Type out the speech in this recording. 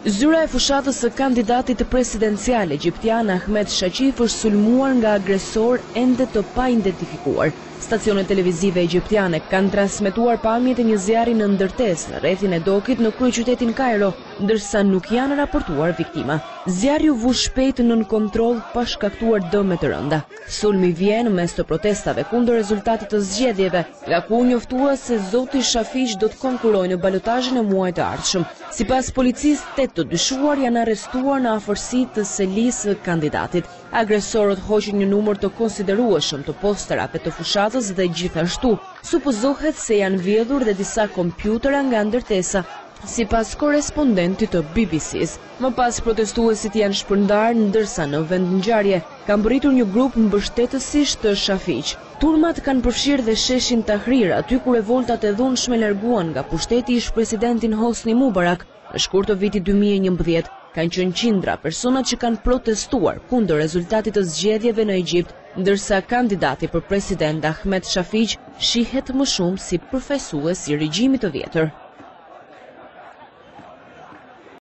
Zyra e fushatës së kandidatit presidencial egjiptian Ahmed Shaqif është sulmuar nga agresor ende të pa-identifikuar. Stacionet televizive egjiptiane kanë transmetuar pamjet e një zjarri në ndërtesë në rrethin e Dokit në kryeqytetin Kairo, ndërsa nuk janë raportuar viktima. Zjarri u vu shpejt nën kontroll pa shkaktuar dëme të rënda. Sulmi vjen mes të protestave kundër rezultatit të zgjedhjeve, nga ku u njoftua se zoti Shafiq do të konkurrojë në balotazhin e muajit të ardhshëm. Sipas policisë, 8 të dyshuar janë arrestuar në afërsi të selisë së kandidatit. Agresorët hoqën një numër të konsiderueshëm të posterave të fushatës dhe gjithashtu supozohet se janë vjedhur dhe disa kompjutera nga ndërtesa, sipas korespondentit të BBC-s. Më pas protestuesit janë shpërndarë, ndërsa në vend ngjarje ka mbërritur një grup mbështetësish të Shafiq. Turmat kanë përfshirë dhe sheshin Tahrir, aty ku revoltat e dhunshme larguan nga pushteti ish presidentin Hosni Mubarak në shkurt të vitit 2011. Kanë qenë qindra personat që kanë protestuar kundër rezultatit të zgjedhjeve në Egjipt, ndërsa kandidati për president Ahmed Shafiq shihet më shumë si përfaqësues i regjimit të vjetër.